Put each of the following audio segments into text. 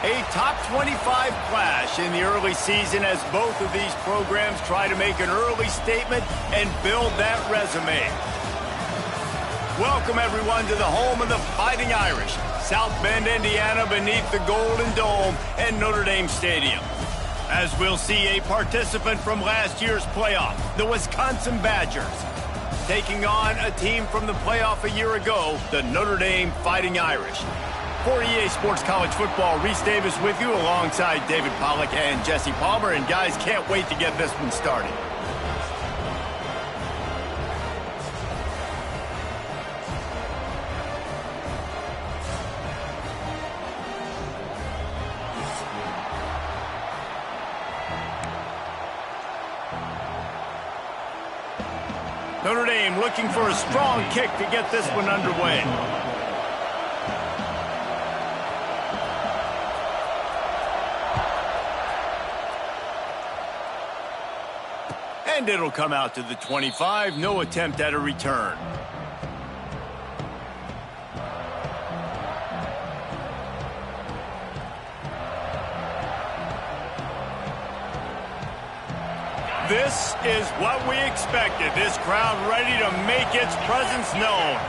A top 25 clash in the early season as both of these programs try to make an early statement and build that resume. Welcome, everyone, to the home of the Fighting Irish, South Bend, Indiana, beneath the Golden Dome and Notre Dame Stadium. As we'll see a participant from last year's playoff, the Wisconsin Badgers, taking on a team from the playoff a year ago, the Notre Dame Fighting Irish. For EA Sports College Football, Reese Davis with you alongside David Pollack and Jesse Palmer. And guys, can't wait to get this one started. Notre Dame looking for a strong kick to get this one underway. And it'll come out to the 25. No attempt at a return. This is what we expected. This crowd ready to make its presence known.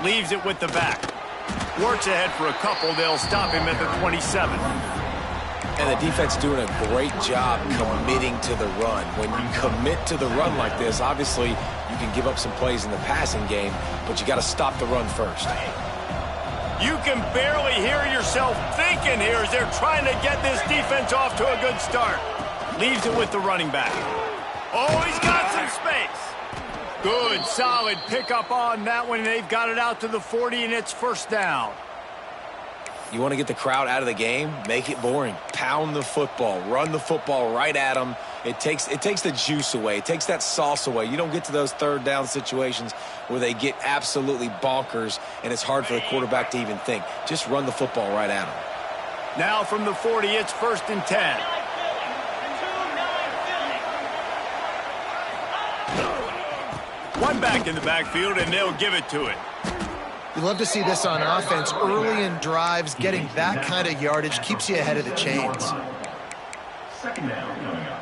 Leaves it with the back. Works ahead for a couple. They'll stop him at the 27. And the defense doing a great job committing to the run. When you commit to the run like this, obviously you can give up some plays in the passing game, but you got to stop the run first. You can barely hear yourself thinking here as they're trying to get this defense off to a good start. Leaves it with the running back. Oh, he's got some space. Good, solid pickup on that one. They've got it out to the 40, and it's first down. You want to get the crowd out of the game? Make it boring. Pound the football. Run the football right at them. It takes the juice away. It takes that sauce away. You don't get to those third down situations where they get absolutely bonkers, and it's hard for the quarterback to even think. Just run the football right at them. Now from the 40, it's 1st and 10. One back in the backfield, and they'll give it to it. You love to see this on offense. Early in drives, getting that kind of yardage keeps you ahead of the chains. Second down coming up.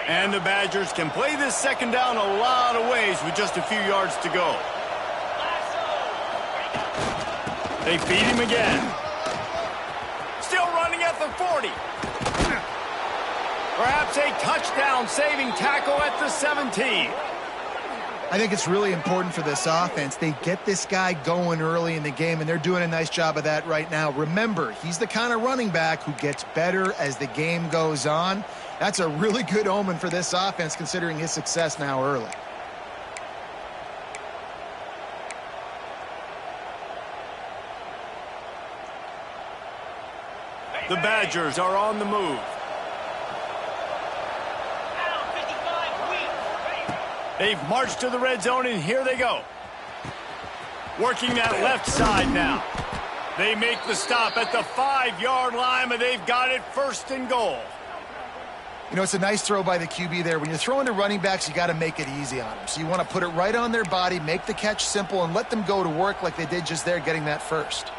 And the Badgers can play this second down a lot of ways with just a few yards to go. They feed him again. Still running at the 40. Perhaps a touchdown-saving tackle at the 17. I think it's really important for this offense. They get this guy going early in the game, and they're doing a nice job of that right now. Remember, he's the kind of running back who gets better as the game goes on. That's a really good omen for this offense, considering his success now early. The Badgers are on the move. They've marched to the red zone, and here they go. Working that left side now. They make the stop at the 5-yard line, but they've got it 1st and goal. You know, it's a nice throw by the QB there. When you're throwing to running backs, you got to make it easy on them. So you want to put it right on their body, make the catch simple, and let them go to work like they did just there, getting that first.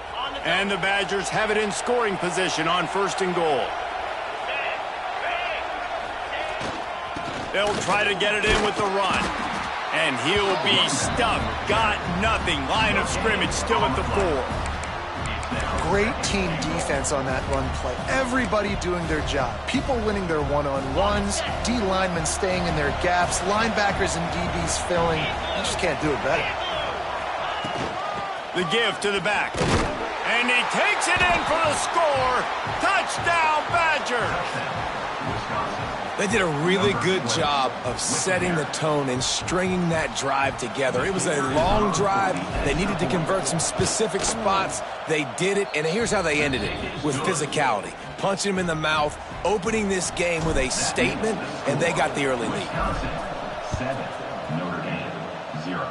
And the Badgers have it in scoring position on 1st and goal. They'll try to get it in with the run. And he'll be stuck. Got nothing. Line of scrimmage still at the 4. Great team defense on that run play. Everybody doing their job. People winning their one-on-ones. D linemen staying in their gaps. Linebackers and DBs filling. You just can't do it better. The give to the back. And he takes it in for the score. Touchdown, Badger. They did a really good job of setting the tone and stringing that drive together. It was a long drive. They needed to convert some specific spots. They did it, and here's how they ended it, with physicality. Punching him in the mouth, opening this game with a statement, and they got the early lead. 7, Notre Dame 0.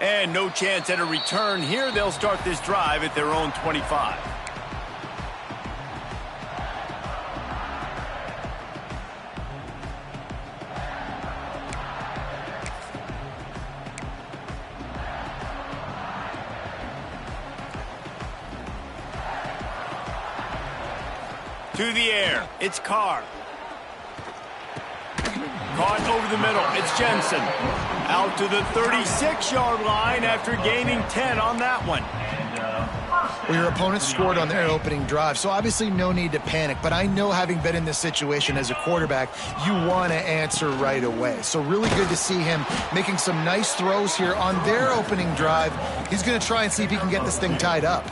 And no chance at a return here. They'll start this drive at their own 25. To the air. It's Carr. Caught over the middle. It's Jensen. Out to the 36-yard line after gaining 10 on that one. Well, your opponent scored on their opening drive, so obviously no need to panic. But I know, having been in this situation as a quarterback, you want to answer right away. So really good to see him making some nice throws here on their opening drive. He's going to try and see if he can get this thing tied up.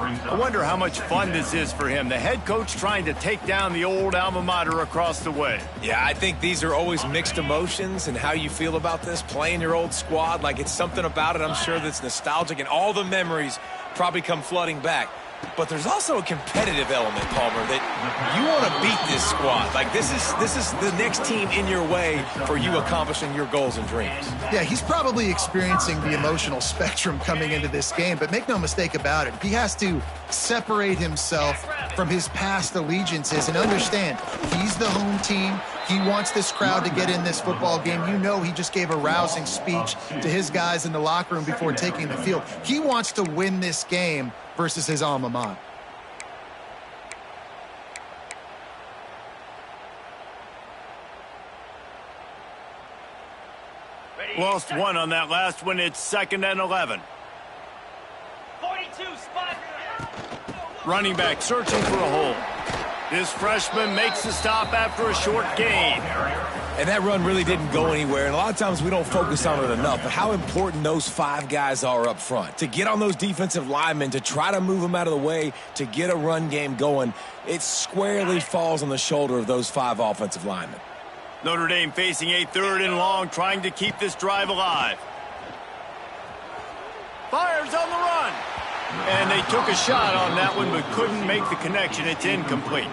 I wonder how much fun this is for him. The head coach trying to take down the old alma mater across the way. Yeah, I think these are always mixed emotions, and how you feel about this, playing your old squad. Like, it's something about it, I'm sure, that's nostalgic, and all the memories probably come flooding back. But there's also a competitive element, Palmer, that you want to beat this squad. Like, this is the next team in your way for you accomplishing your goals and dreams. Yeah, he's probably experiencing the emotional spectrum coming into this game, but make no mistake about it, he has to separate himself from his past allegiances and understand he's the home team. He wants this crowd to get in this football game. You know, he just gave a rousing speech to his guys in the locker room before taking the field. He wants to win this game versus his alma mater. Lost one on that last one. It's 2nd and 11. 42 spot. Running back searching for a hole. This freshman makes the stop after a short gain. And that run really didn't go anywhere, and a lot of times we don't focus on it enough, but how important those 5 guys are up front. To get on those defensive linemen, to try to move them out of the way, to get a run game going, it squarely falls on the shoulder of those 5 offensive linemen. Notre Dame facing a 3rd and long, trying to keep this drive alive. Fires on the run. And they took a shot on that one, but couldn't make the connection. It's incomplete.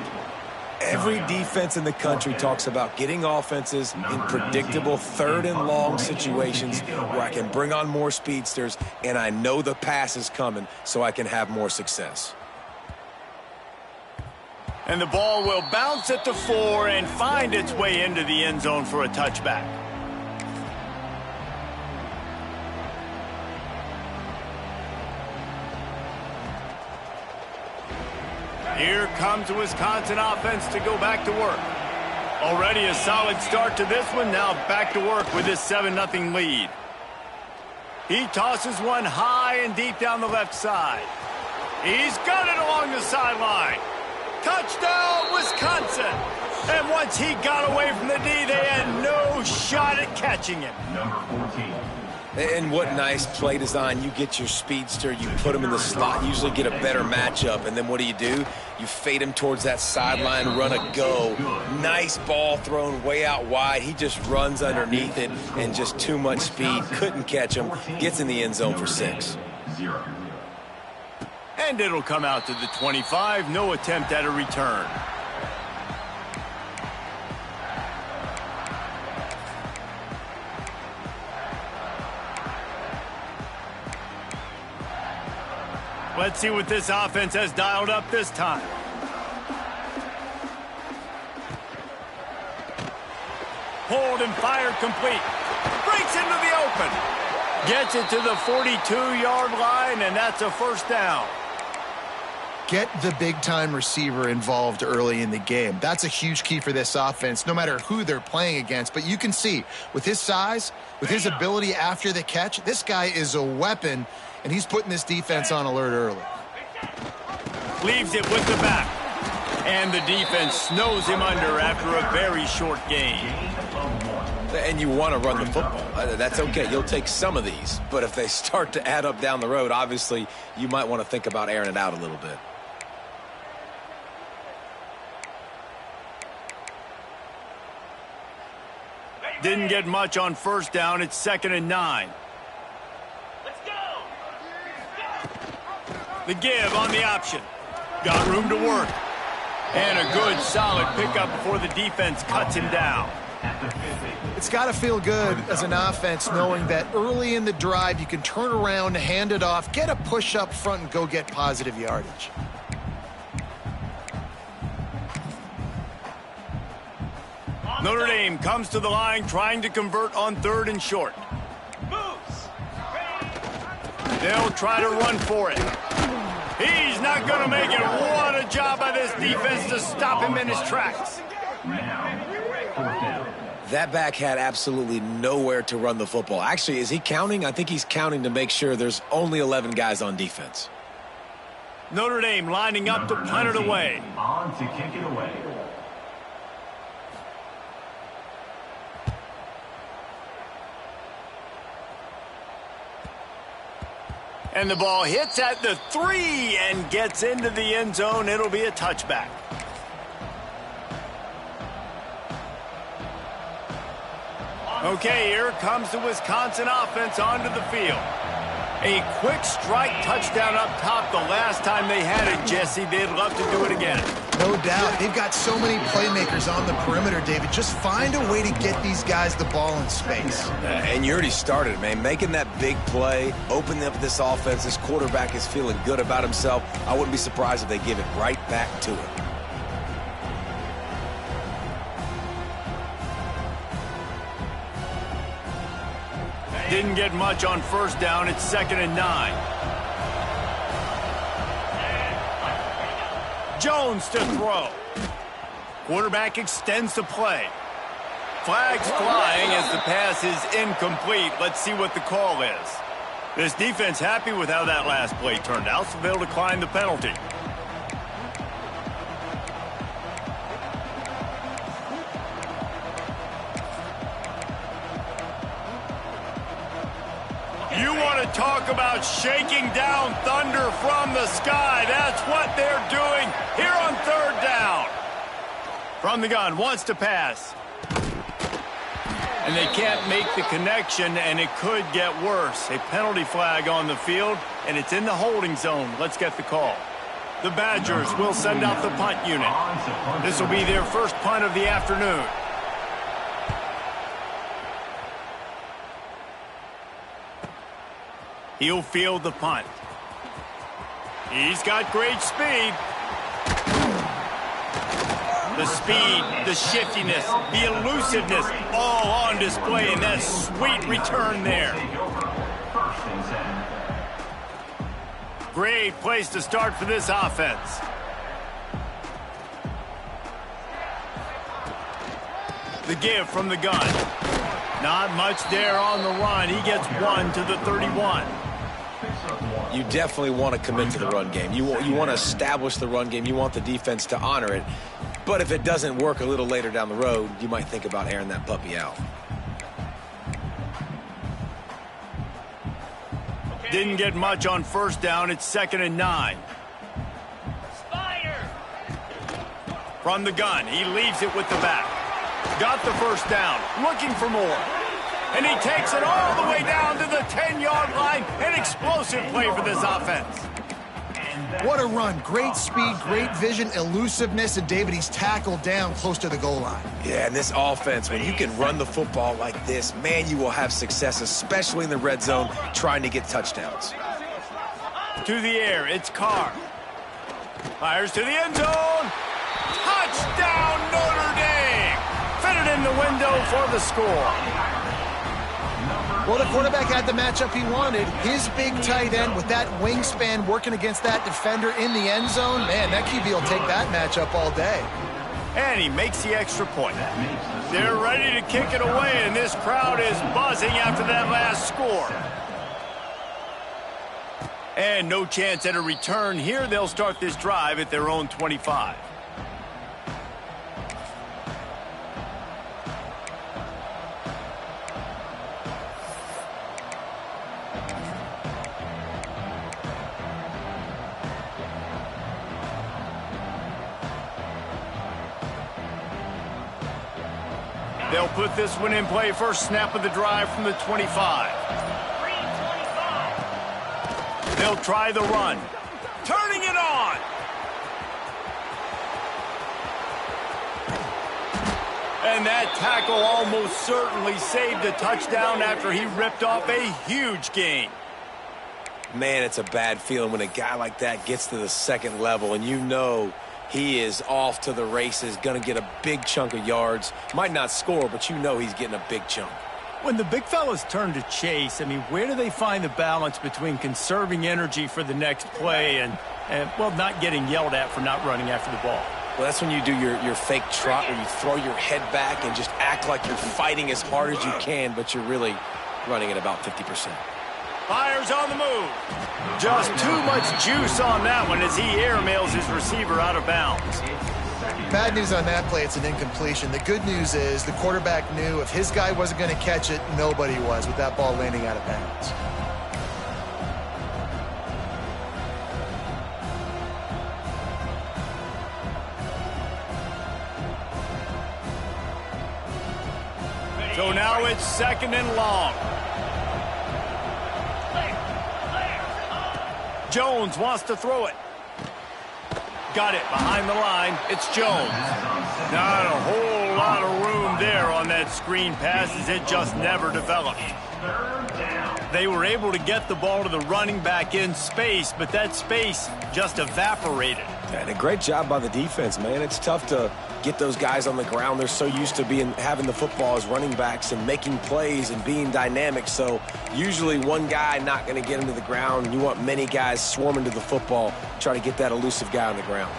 Every defense in the country talks about getting offenses in predictable 3rd and long situations where I can bring on more speedsters and I know the pass is coming so I can have more success. And the ball will bounce at the 4 and find its way into the end zone for a touchback. Here comes the Wisconsin offense to go back to work. Already a solid start to this one. Now back to work with this 7-0 lead. He tosses one high and deep down the left side. He's got it along the sideline. Touchdown, Wisconsin. And once he got away from the D, they had no shot at catching him. Number 14. And what nice play design. You get your speedster, you put him in the slot, usually get a better matchup, and then what do? You fade him towards that sideline, run a go. Nice ball thrown way out wide. He just runs underneath it, and just too much speed. Couldn't catch him. Gets in the end zone for 6. 0. And it'll come out to the 25. No attempt at a return. Let's see what this offense has dialed up this time. Hold and fire complete. Breaks into the open. Gets it to the 42-yard line, and that's a 1st down. Get the big-time receiver involved early in the game. That's a huge key for this offense, no matter who they're playing against. But you can see, with his size, with his ability after the catch, this guy is a weapon, and he's putting this defense on alert early. Leaves it with the back. And the defense snows him under after a very short gain. And you want to run the football. That's okay. You'll take some of these. But if they start to add up down the road, obviously, you might want to think about airing it out a little bit. Didn't get much on 1st down. It's 2nd and 9. Let's go. The give on the option. Got room to work. And a good, solid pickup before the defense cuts him down. It's got to feel good as an offense knowing that early in the drive you can turn around, hand it off, get a push up front, and go get positive yardage. Notre Dame comes to the line trying to convert on 3rd and short. Moves. They'll try to run for it. He's not going to make it. What a job by this defense to stop him in his tracks. Now, fourth down. That back had absolutely nowhere to run the football. Actually, is he counting? I think he's counting to make sure there's only 11 guys on defense. Notre Dame lining up to punt it away. On to kick it away. And the ball hits at the 3 and gets into the end zone. It'll be a touchback. Okay, here comes the Wisconsin offense onto the field. A quick strike touchdown up top the last time they had it, Jesse. They'd love to do it again. No doubt. They've got so many playmakers on the perimeter, David. Just find a way to get these guys the ball in space. And you already started, man. Making that big play, opening up this offense. This quarterback is feeling good about himself. I wouldn't be surprised if they give it right back to him. Didn't get much on first down. It's 2nd and 9. Jones to throw. Quarterback extends the play. Flags flying as the pass is incomplete. Let's see what the call is. This defense happy with how that last play turned out, so they'll decline the penalty. You want to talk about shaking down thunder from the sky. That's what they're doing here on 3rd down. From the gun, wants to pass. And they can't make the connection, and it could get worse. A penalty flag on the field, and it's in the holding zone. Let's get the call. The Badgers will send out the punt unit. This will be their first punt of the afternoon. He'll field the punt. He's got great speed. The speed, the shiftiness, the elusiveness, all on display in that sweet return there. Great place to start for this offense. The give from the gun. Not much there on the run. He gets 1 to the 31. You definitely want to commit to the run game. You want to establish the run game. You want the defense to honor it. But if it doesn't work a little later down the road, you might think about airing that puppy out. Didn't get much on first down. It's 2nd and 9. Fire! From the gun, he leaves it with the back. Got the first down, looking for more. And he takes it all the way down to the 10-yard line. An explosive play for this offense. What a run. Great speed, great vision, elusiveness, and David, he's tackled down close to the goal line. Yeah, and this offense, when you can run the football like this, man, you will have success, especially in the red zone, trying to get touchdowns. To the air, it's Carr. Fires to the end zone. Touchdown, Notre Dame. Fitted in the window for the score. Well, the quarterback had the matchup he wanted. His big tight end with that wingspan working against that defender in the end zone. Man, that QB will take that matchup all day. And he makes the extra point. They're ready to kick it away, and this crowd is buzzing after that last score. And no chance at a return here. They'll start this drive at their own 25. They'll put this one in play. First snap of the drive from the 25. 325. They'll try the run. Turning it on. And that tackle almost certainly saved a touchdown after he ripped off a huge gain. Man, it's a bad feeling when a guy like that gets to the second level and you know he is off to the races, going to get a big chunk of yards. Might not score, but you know he's getting a big chunk. When the big fellas turn to chase, I mean, where do they find the balance between conserving energy for the next play and and, well, not getting yelled at for not running after the ball. Well, that's when you do your fake trot where you throw your head back and just act like you're fighting as hard as you can, but you're really running at about 50%. Fires on the move. Just too much juice on that one as he airmails his receiver out of bounds. Bad news on that play, it's an incompletion. The good news is the quarterback knew if his guy wasn't going to catch it, nobody was with that ball landing out of bounds. So now it's 2nd and long. Jones wants to throw it. Got it behind the line. It's Jones. Not a whole lot of room there on that screen pass as it just never developed. They were able to get the ball to the running back in space, but that space just evaporated. And a great job by the defense, man. It's tough to get those guys on the ground. They're so used to having the football as running backs and making plays and being dynamic. So usually one guy not going to get him to the ground. You want many guys swarming to the football, try to get that elusive guy on the ground.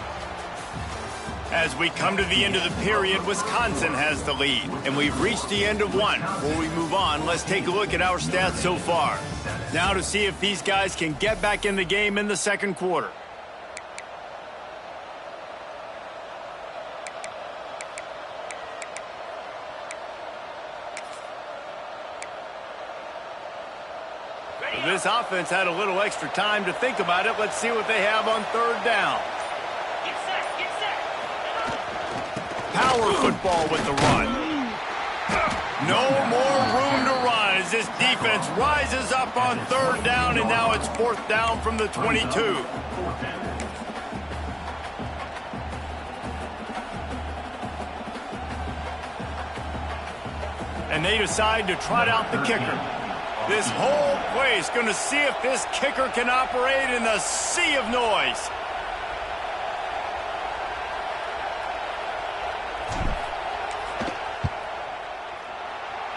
As we come to the end of the period, Wisconsin has the lead, and we've reached the end of one. Before we move on, let's take a look at our stats so far. Now to see if these guys can get back in the game in the second quarter. This offense had a little extra time to think about it. Let's see what they have on 3rd down. Get set. Power football with the run. No more room to run as this defense rises up on 3rd down, and now it's 4th down from the 22. And they decide to trot out the kicker. This whole place going to see if this kicker can operate in the sea of noise.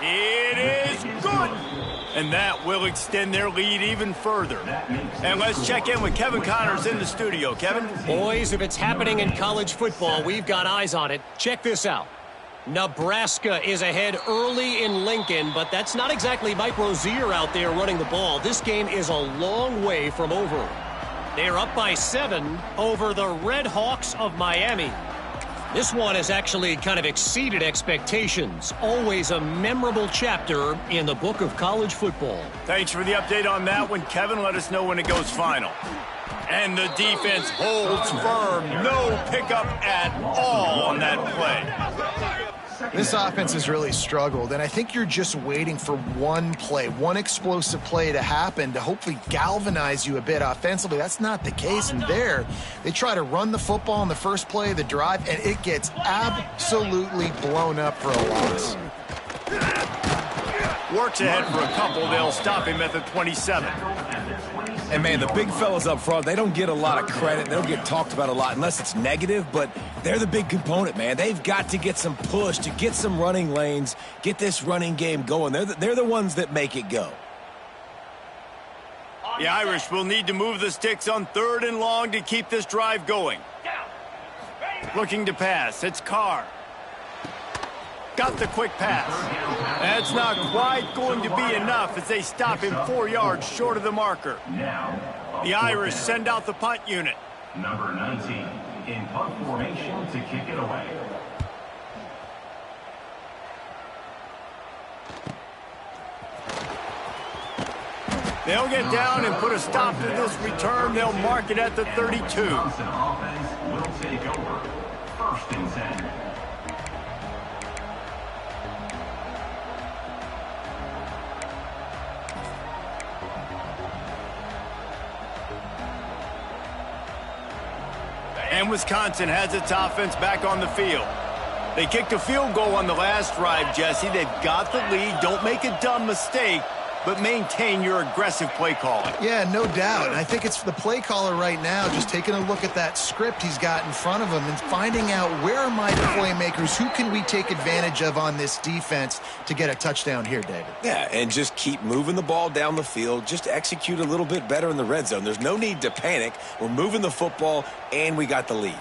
It is good. And that will extend their lead even further. And let's check in with Kevin Connors in the studio. Kevin? Boys, if it's happening in college football, we've got eyes on it. Check this out. Nebraska is ahead early in Lincoln, but that's not exactly Mike Rozier out there running the ball. This game is a long way from over. They're up by 7 over the Red Hawks of Miami. This one has actually kind of exceeded expectations. Always a memorable chapter in the book of college football. Thanks for the update on that one, Kevin. Let us know when it goes final. And the defense holds firm. No pickup at all on that play. This offense has really struggled, and I think you're just waiting for one play, one explosive play to happen to hopefully galvanize you a bit offensively. That's not the case, and there they try to run the football in the first play of the drive, and it gets absolutely blown up for a loss. Works ahead for a couple. They'll stop him at the 27. And, man, the big fellas up front, they don't get a lot of credit. They don't get talked about a lot unless it's negative, but they're the big component, man. They've got to get some push, to get some running lanes, get this running game going. They're the ones that make it go. The Irish will need to move the sticks on 3rd and long to keep this drive going. Looking to pass. It's Carr. Got the quick pass. That's not quite going to be enough as they stop him 4 yards short of the marker. The Irish send out the punt unit. Number 19 in punt formation to kick it away. They'll get down and put a stop to this return. They'll mark it at the 32. Wisconsin offense will take over. 1st and 10. And Wisconsin has its offense back on the field. They kicked a field goal on the last drive, Jesse. They've got the lead. Don't make a dumb mistake. but maintain your aggressive play calling. Yeah, no doubt. And I think it's the play caller right now just taking a look at that script he's got in front of him and finding out where are my playmakers, who can we take advantage of on this defense to get a touchdown here, David. Yeah, and just keep moving the ball down the field. Just execute a little bit better in the red zone. There's no need to panic. We're moving the football, and we got the lead.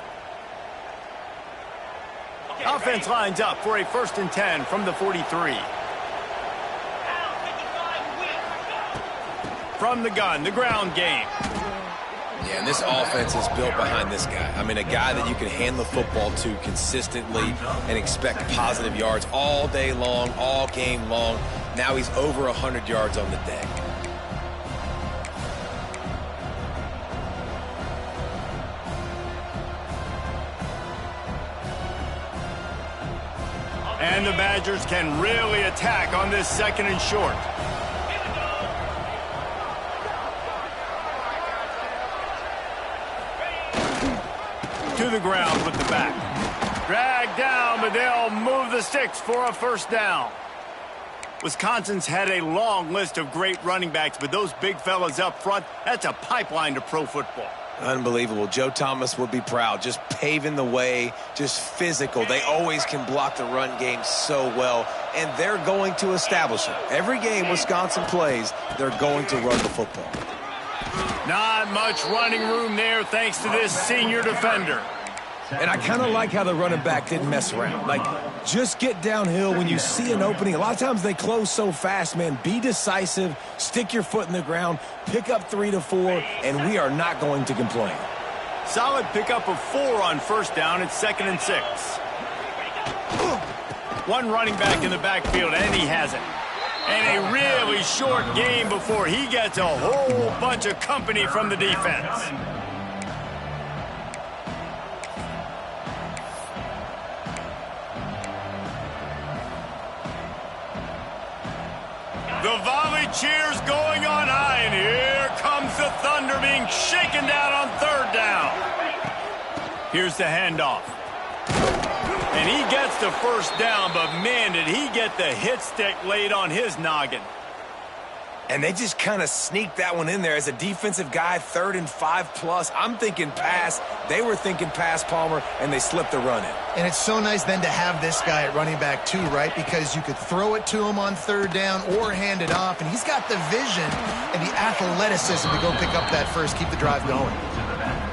Offense lines up for a 1st and 10 from the 43. From the gun, the ground game. Yeah, and this offense is built behind this guy. I mean, a guy that you can hand the football to consistently and expect positive yards all day long, all game long. Now he's over 100 yards on the day. And the Badgers can really attack on this 2nd and short. To the ground with the back. Dragged down, but they'll move the sticks for a 1st down. Wisconsin's had a long list of great running backs, but those big fellas up front, that's a pipeline to pro football. Unbelievable. Joe Thomas would be proud. Just paving the way, just physical. They always can block the run game so well, and they're going to establish it. Every game Wisconsin plays, they're going to run the football. Not much running room there thanks to this senior defender. And I kind of like how the running back didn't mess around. Like, just get downhill when you see an opening. A lot of times they close so fast, man. Be decisive, stick your foot in the ground, pick up 3 to 4, and we are not going to complain. Solid pickup of 4 on 1st down. It's 2nd and 6. One running back in the backfield, and he has it. And a really short game before he gets a whole bunch of company from the defense. The volley cheers going on high, and here comes the thunder being shaken down on 3rd down. Here's the handoff. And he gets the 1st down, but man, did he get the hit stick laid on his noggin. And they just kind of sneaked that one in there as a defensive guy, 3rd and 5+. I'm thinking pass. They were thinking pass, Palmer, and they slipped the run in. And it's so nice then to have this guy at running back too, right? Because you could throw it to him on 3rd down or hand it off, and he's got the vision and the athleticism to go pick up that first, keep the drive going.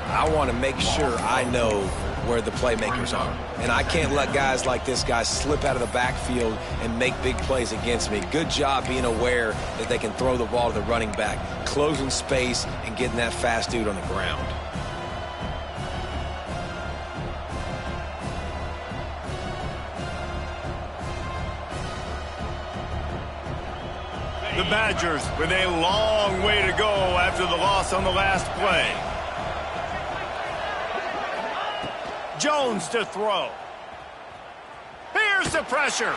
I want to make sure I know where the playmakers are. And I can't let guys like this guy slip out of the backfield and make big plays against me. Good job being aware that they can throw the ball to the running back, closing space and getting that fast dude on the ground. The Badgers with a long way to go after the loss on the last play. Jones to throw. Here's the pressure.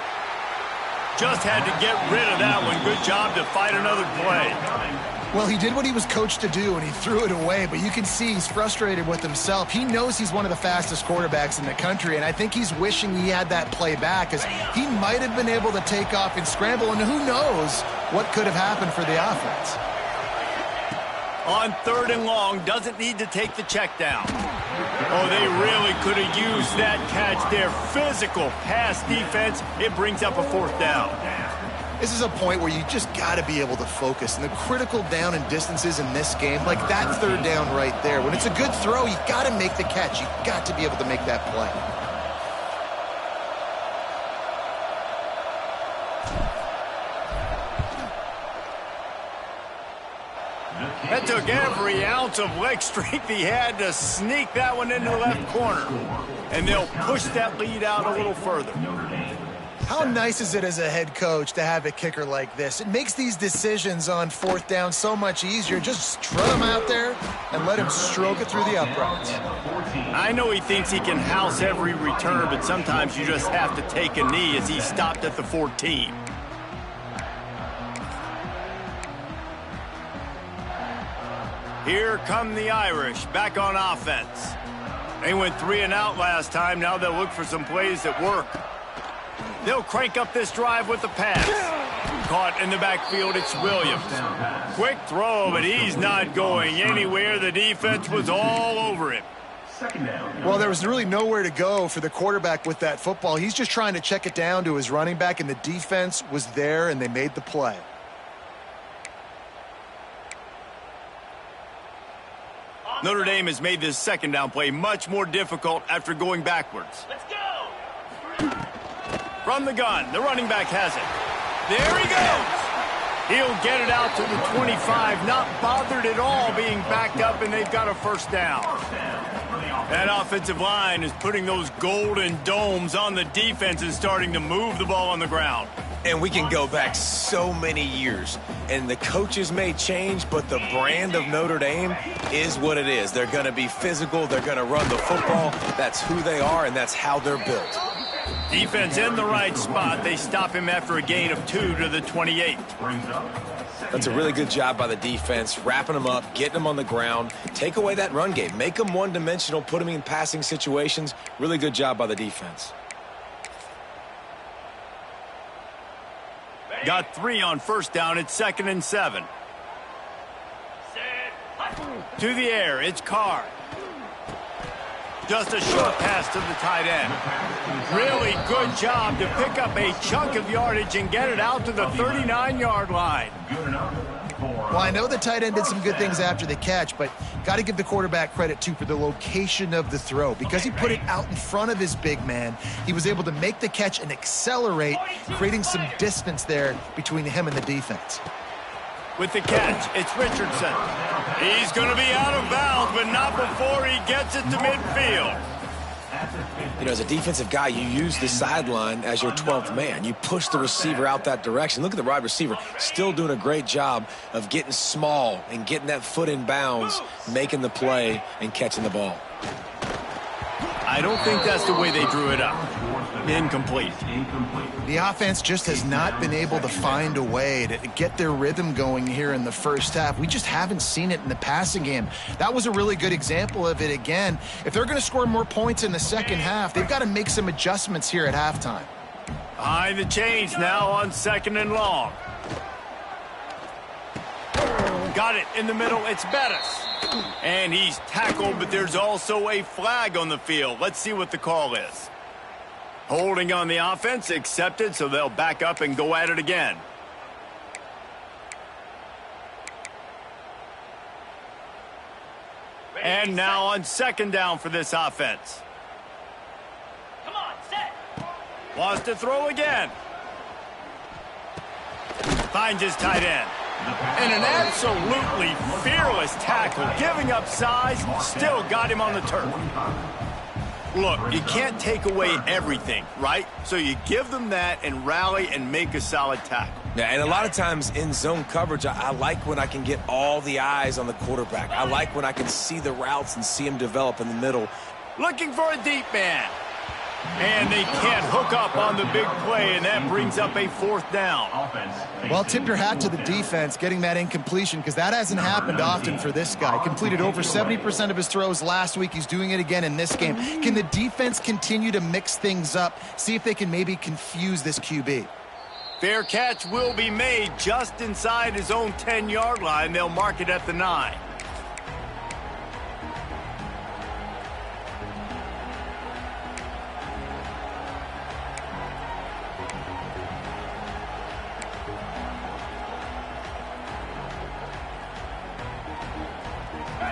Just had to get rid of that one. Good job to fight another play. Well, he did what he was coached to do, and he threw it away, but you can see he's frustrated with himself. He knows he's one of the fastest quarterbacks in the country, and I think he's wishing he had that play back, because he might have been able to take off and scramble, and who knows what could have happened for the offense. On 3rd and long, doesn't need to take the check down. Oh, they really could have used that catch there. Physical pass defense. It brings up a 4th down. This is a point where you just got to be able to focus. And the critical down and distances in this game, like that 3rd down right there, when it's a good throw, you got to make the catch. You got to be able to make that play. That took every ounce of leg strength he had to sneak that one into the left corner. And they'll push that lead out a little further. How nice is it as a head coach to have a kicker like this? It makes these decisions on 4th down so much easier. Just trot him out there and let him stroke it through the uprights. I know he thinks he can house every return, but sometimes you just have to take a knee as he stopped at the 14. Here come the Irish, back on offense. They went 3 and out last time. Now they'll look for some plays that work. They'll crank up this drive with the pass. Caught in the backfield, it's Williams. Quick throw, but he's not going anywhere. The defense was all over him. Well, there was really nowhere to go for the quarterback with that football. He's just trying to check it down to his running back, and the defense was there, and they made the play. Notre Dame has made this second down play much more difficult after going backwards. Let's go. From the gun, the running back has it. There he goes. He'll get it out to the 25, not bothered at all being backed up, and they've got a first down. That offensive line is putting those golden domes on the defense and starting to move the ball on the ground. And we can go back so many years, and the coaches may change, but the brand of Notre Dame is what it is. They're going to be physical. They're going to run the football. That's who they are, and that's how they're built. Defense in the right spot. They stop him after a gain of 2 to the 28. That's a really good job by the defense, wrapping them up, getting them on the ground. Take away that run game. Make them one-dimensional, put them in passing situations. Really good job by the defense. Got 3 on first down. It's 2nd and 7. To the air, it's Carr. Just a short pass to the tight end. Really good job to pick up a chunk of yardage and get it out to the 39-yard line. Well, I know the tight end did some good things after the catch, but got to give the quarterback credit, too, for the location of the throw. Because he put it out in front of his big man, he was able to make the catch and accelerate, creating some distance there between him and the defense. With the catch, it's Richardson. He's going to be out of bounds, but not before he gets it to midfield. You know, as a defensive guy, you use the sideline as your 12th man. You push the receiver out that direction. Look at the wide receiver, still doing a great job of getting small and getting that foot in bounds, making the play and catching the ball. I don't think that's the way they drew it up. Incomplete. The offense just has not been able to find a way to get their rhythm going here in the first half. We just haven't seen it in the passing game. That was a really good example of it again. If they're going to score more points in the second half, they've got to make some adjustments here at halftime. Behind the chains now on 2nd and long. Got it in the middle. It's Bettis. And he's tackled, but there's also a flag on the field. Let's see what the call is. Holding on the offense, accepted, so they'll back up and go at it again. And now on 2nd down for this offense. Come on, set. Wants to throw again. Finds his tight end. And an absolutely fearless tackle, giving up size, still got him on the turf. Look, you can't take away everything, right? So you give them that and rally and make a solid tackle. Yeah, and a lot of times in zone coverage, I like when I can get all the eyes on the quarterback. I like when I can see the routes and see him develop in the middle. Looking for a deep man. And they can't hook up on the big play, and that brings up a 4th down. Well, tip your hat to the defense getting that incompletion, because that hasn't happened often for this guy. Completed over 70% of his throws last week. He's doing it again in this game. Can the defense continue to mix things up, see if they can maybe confuse this QB? Fair catch will be made just inside his own 10-yard line. They'll mark it at the 9.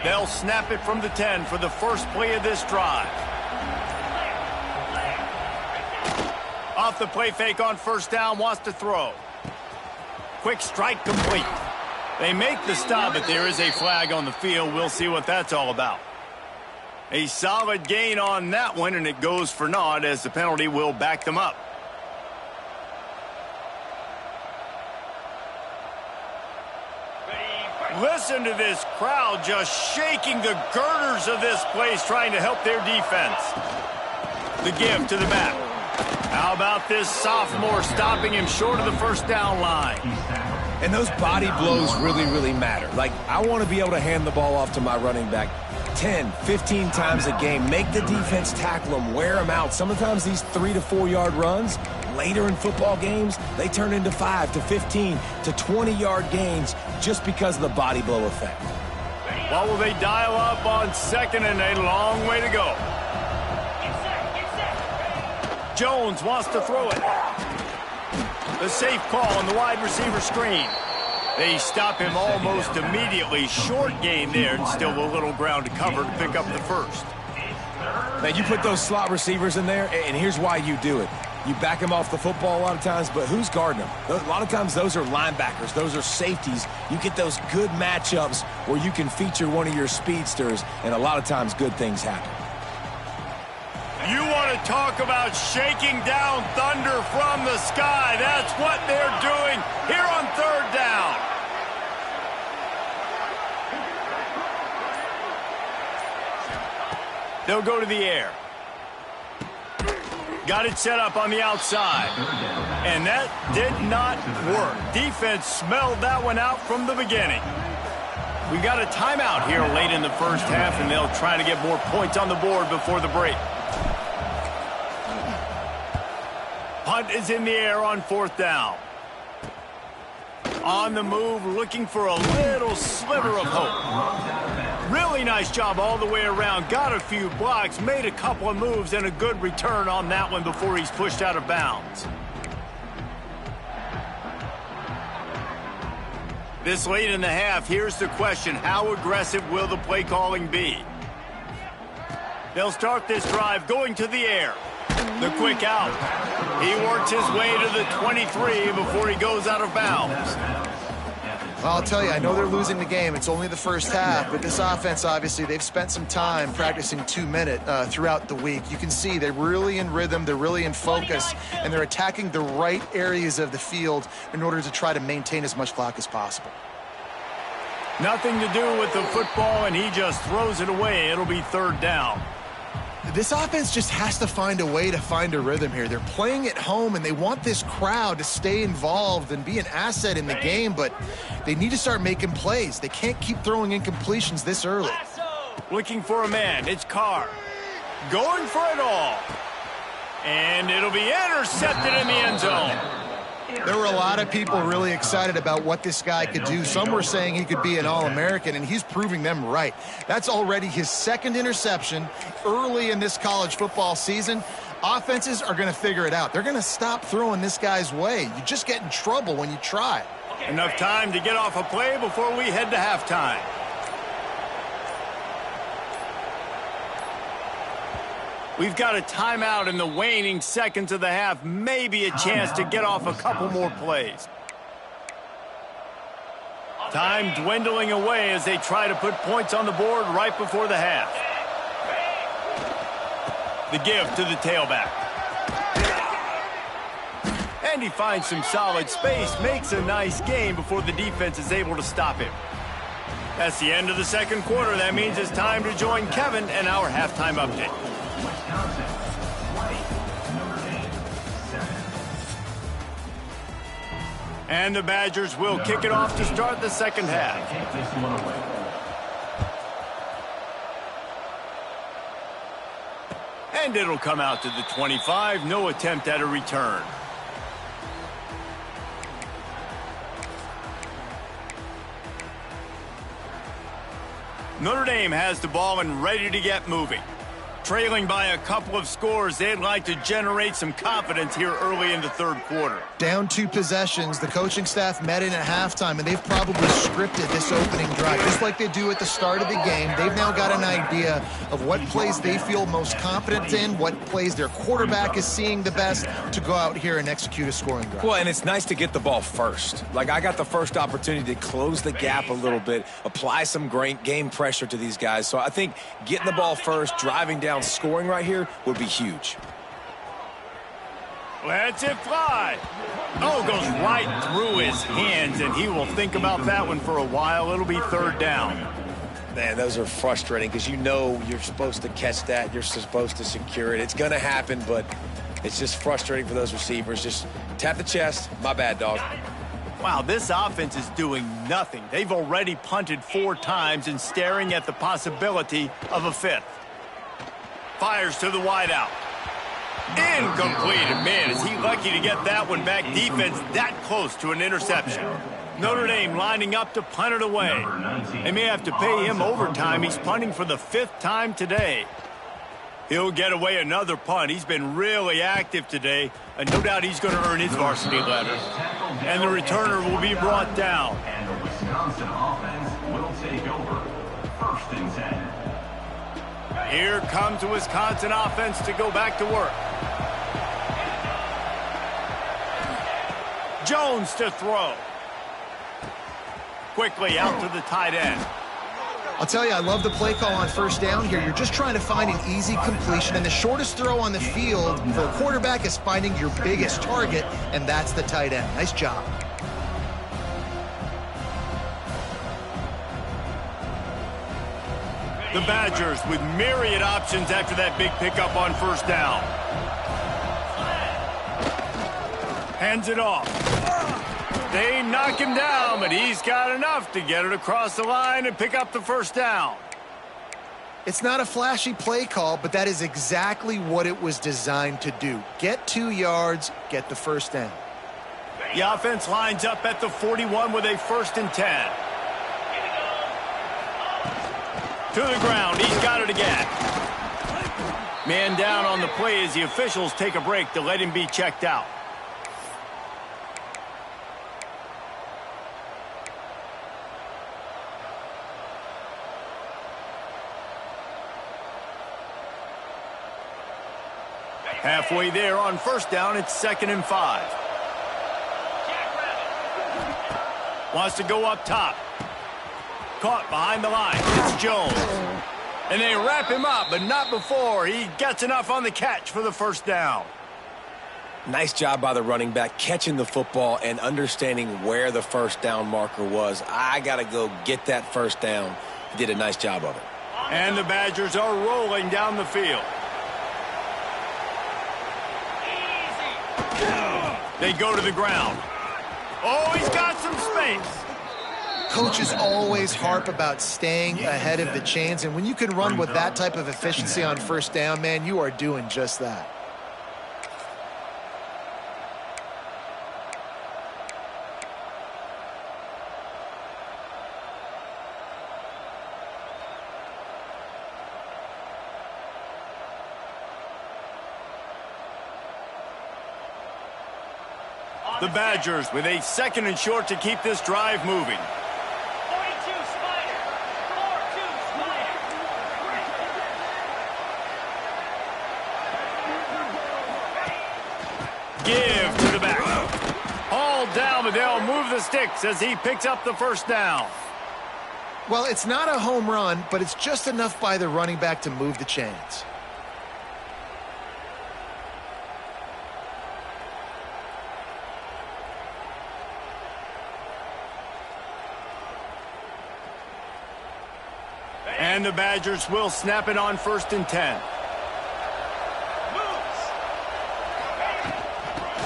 They'll snap it from the 10 for the first play of this drive. Off the play fake on first down, wants to throw. Quick strike complete. They make the stop, but there is a flag on the field. We'll see what that's all about. A solid gain on that one, and it goes for naught as the penalty will back them up. Listen to this crowd just shaking the girders of this place, trying to help their defense. The give to the back. How about this sophomore stopping him short of the first down line? And those body blows really, really matter. Like, I want to be able to hand the ball off to my running back 10, 15 times a game. Make the defense tackle them, wear them out. Sometimes these 3 to 4 yard runs later in football games, they turn into 5 to 15 to 20-yard gains just because of the body blow effect. What will they dial up on second and a long way to go? Jones wants to throw it. The safe call on the wide receiver screen. They stop him almost immediately. Short gain there and still a little ground to cover to pick up the first. Man, you put those slot receivers in there, and here's why you do it. You back them off the football a lot of times, but who's guarding them? A lot of times those are linebackers. Those are safeties. You get those good matchups where you can feature one of your speedsters, and a lot of times good things happen. You want to talk about shaking down thunder from the sky. That's what they're doing here on third down. They'll go to the air. Got it set up on the outside. And that did not work. Defense smelled that one out from the beginning. We've got a timeout here late in the first half, and they'll try to get more points on the board before the break. Punt is in the air on fourth down. On the move, looking for a little sliver of hope. Really nice job all the way around. Got a few blocks, made a couple of moves, and a good return on that one before he's pushed out of bounds. This late in the half, here's the question. How aggressive will the play calling be? They'll start this drive going to the air. The quick out. He works his way to the 23 before he goes out of bounds. Well, I'll tell you, I know they're losing the game. It's only the first half, but this offense, obviously, they've spent some time practicing 2-minute throughout the week. You can see they're really in rhythm, they're really in focus, and they're attacking the right areas of the field in order to try to maintain as much clock as possible. Nothing to do with the football, and he just throws it away. It'll be third down. This offense just has to find a way to find a rhythm here. They're playing at home, and they want this crowd to stay involved and be an asset in the game, but they need to start making plays. They can't keep throwing incompletions this early. Looking for a man. It's Carr. Going for it all. And it'll be intercepted in the end zone. There were a lot of people really excited about what this guy could do. Some were saying he could be an All-American, and he's proving them right. That's already his second interception early in this college football season. Offenses are going to figure it out. They're going to stop throwing this guy's way. You just get in trouble when you try. Enough time to get off a play before we head to halftime. We've got a timeout in the waning seconds of the half. Maybe a chance to get off a couple more plays. Time dwindling away as they try to put points on the board right before the half. The give to the tailback. And he finds some solid space, makes a nice gain before the defense is able to stop him. That's the end of the second quarter. That means it's time to join Kevin and our halftime update. And the Badgers will kick it off to start the second half. And it'll come out to the 25. No attempt at a return. Notre Dame has the ball and ready to get moving. Trailing by a couple of scores, they'd like to generate some confidence here early in the third quarter. Down 2 possessions, the coaching staff met in at halftime, and they've probably scripted this opening drive. Just like they do at the start of the game, they've now got an idea of what plays they feel most confident in, what plays their quarterback is seeing the best to go out here and execute a scoring drive. Well, and it's nice to get the ball first. Like, I got the first opportunity to close the gap a little bit, apply some great game pressure to these guys. So I think getting the ball first, driving down, scoring right here would be huge. Lets it fly. Oh, goes right through his hands, and he will think about that one for a while. It'll be third down. Man, those are frustrating because you know you're supposed to catch that. You're supposed to secure it. It's going to happen, but it's just frustrating for those receivers. Just tap the chest. My bad, dog. Wow, this offense is doing nothing. They've already punted 4 times and staring at the possibility of a 5th. Fires to the wideout. Incomplete. And man, is he lucky to get that one back. Defense that close to an interception. Notre Dame lining up to punt it away. They may have to pay him overtime. He's punting for the 5th time today. He'll get away another punt. He's been really active today, and no doubt he's going to earn his varsity letter. And the returner will be brought down. And the Wisconsin offense will take over. 1st and 10. Here comes the Wisconsin offense to go back to work. Jones to throw. Quickly out to the tight end. I'll tell you, I love the play call on 1st down here. You're just trying to find an easy completion, and the shortest throw on the field for a quarterback is finding your biggest target, and that's the tight end. Nice job. The Badgers with myriad options after that big pickup on 1st down. Hands it off. They knock him down, but he's got enough to get it across the line and pick up the 1st down. It's not a flashy play call, but that is exactly what it was designed to do. Get 2 yards, get the 1st down. The offense lines up at the 41 with a 1st and 10. To the ground, he's got it again. Man down on the play as the officials take a break to let him be checked out. Halfway there on 1st down, it's 2nd and 5. Wants to go up top. Caught behind the line. It's Jones. And they wrap him up, but not before he gets enough on the catch for the 1st down. Nice job by the running back catching the football and understanding where the 1st down marker was. I got to go get that 1st down. He did a nice job of it. And the Badgers are rolling down the field. They go to the ground. Oh, he's got some space. Coaches always harp about staying ahead of the chains, and when you can run with that type of efficiency on 1st down, man, you are doing just that. The Badgers with a 2nd and short to keep this drive moving. 42 Spider. 4-2 Spider. Give to the back. All down, but they'll move the sticks as he picks up the 1st down. Well, it's not a home run, but it's just enough by the running back to move the chains. And the Badgers will snap it on 1st and 10.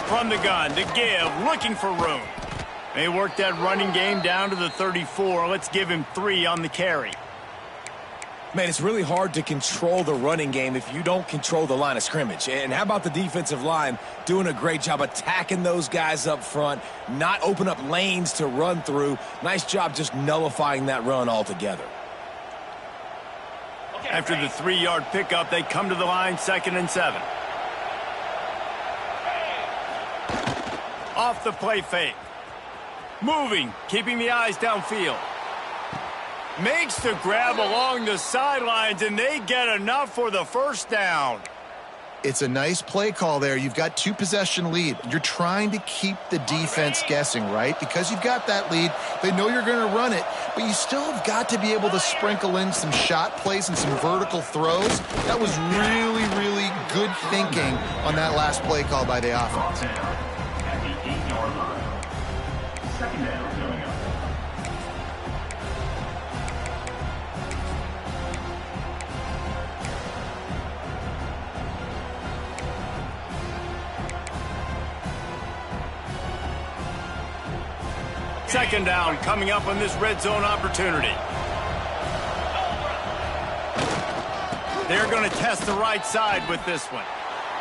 From the gun to give, looking for room. They work that running game down to the 34. Let's give him 3 on the carry. Man, it's really hard to control the running game if you don't control the line of scrimmage. And how about the defensive line doing a great job attacking those guys up front, not open up lanes to run through. Nice job just nullifying that run altogether. After the 3-yard pickup, they come to the line, 2nd and 7. Off the play fake. Moving, keeping the eyes downfield. Makes the grab along the sidelines, and they get enough for the 1st down. It's a nice play call there. You've got 2-possession lead. You're trying to keep the defense guessing, right? Because you've got that lead, they know you're going to run it, but you still have got to be able to sprinkle in some shot plays and some vertical throws. That was really, really good thinking on that last play call by the offense. At the 8-yard line. 2nd down coming up. Second down coming up on this red zone opportunity. They're going to test the right side with this one.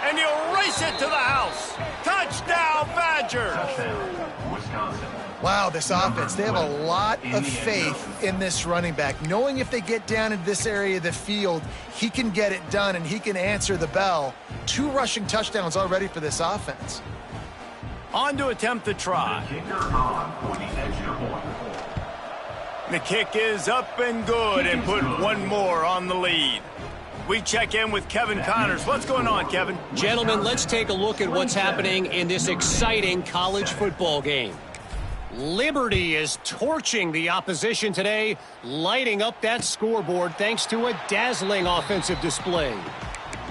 and he'll race it to the house. Touchdown, Badgers! Touchdown, Wisconsin. Wow, this offense, they have a lot of faith in this running back, knowing if they get down into this area of the field, he can get it done and he can answer the bell. 2 rushing touchdowns already for this offense. On to attempt the try. Kicker on for the extra point. The kick is up and good and put one more on the lead. We check in with Kevin Connors. What's going on, Kevin? Gentlemen, let's take a look at what's happening in this exciting college football game. Liberty is torching the opposition today, lighting up that scoreboard thanks to a dazzling offensive display.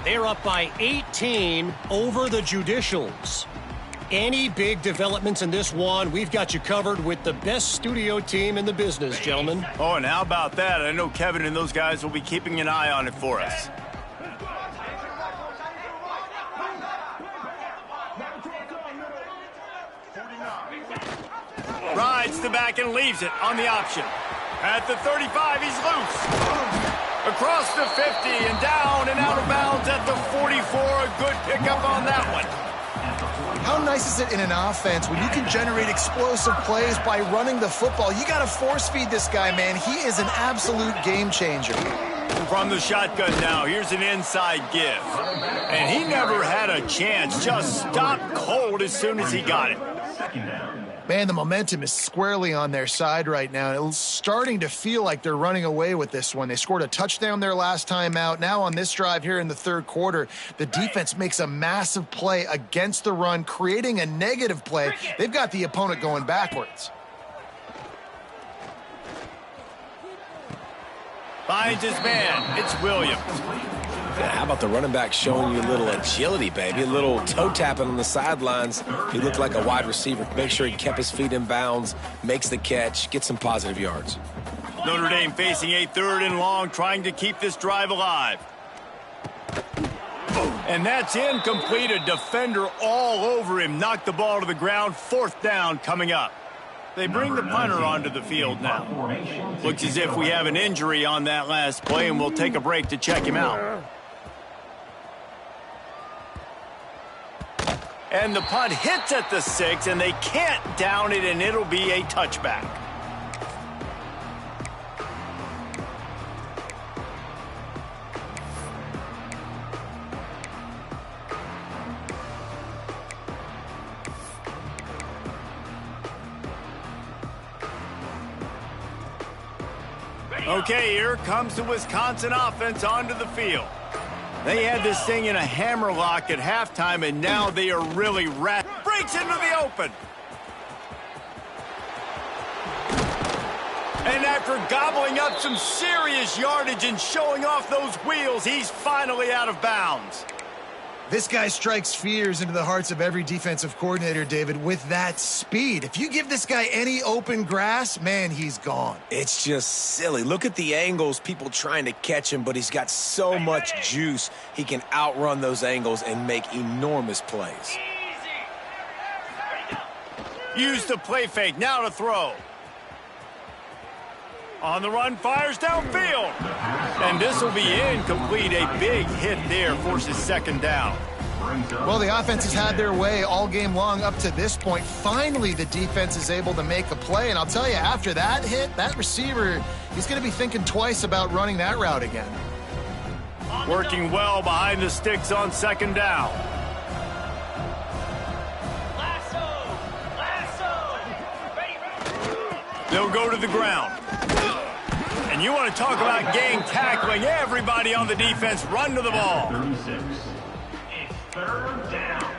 They're up by 18 over the Judicials. Any big developments in this one, we've got you covered with the best studio team in the business, gentlemen. Oh, and how about that? I know Kevin and those guys will be keeping an eye on it for us. Rides the back and leaves it on the option. At the 35, he's loose. Across the 50 and down and out of bounds at the 44. A good pickup on that one. How nice is it in an offense when you can generate explosive plays by running the football? You got to force feed this guy, man. He is an absolute game changer. From the shotgun now, here's an inside give. And he never had a chance. Just stopped cold as soon as he got it. Second down. Man, the momentum is squarely on their side right now. It's starting to feel like they're running away with this one. They scored a touchdown their last time out. Now on this drive here in the third quarter, the defense makes a massive play against the run, creating a negative play. They've got the opponent going backwards. Finds his man. It's Williams. Yeah, how about the running back showing you a little agility, baby? A little toe tapping on the sidelines. He looked like a wide receiver. Make sure he kept his feet in bounds, makes the catch, gets some positive yards. Notre Dame facing a 3rd and long, trying to keep this drive alive. And that's incomplete. A defender all over him. Knocked the ball to the ground. 4th down coming up. They bring the punter onto the field now. Looks as if we have an injury on that last play, and we'll take a break to check him out. And the punt hits at the 6, and they can't down it, and it'll be a touchback. Okay, here comes the Wisconsin offense onto the field. They had this thing in a hammerlock at halftime, and now they are really wrapped. Breaks into the open. And after gobbling up some serious yardage and showing off those wheels, he's finally out of bounds. This guy strikes fears into the hearts of every defensive coordinator, David, with that speed. If you give this guy any open grass, man, he's gone. It's just silly. Look at the angles, people trying to catch him, but he's got so much juice. He can outrun those angles and make enormous plays. Use the play fake, now to throw. On the run, fires downfield. And this will be incomplete. A big hit there, forces 2nd down. Well, the offense has had their way all game long up to this point. Finally, the defense is able to make a play. And I'll tell you, after that hit, that receiver, he's going to be thinking twice about running that route again. Working well behind the sticks on 2nd down. They'll go to the ground. And you want to talk about gang tackling. Everybody on the defense run to the ball. 36. It's 3rd down.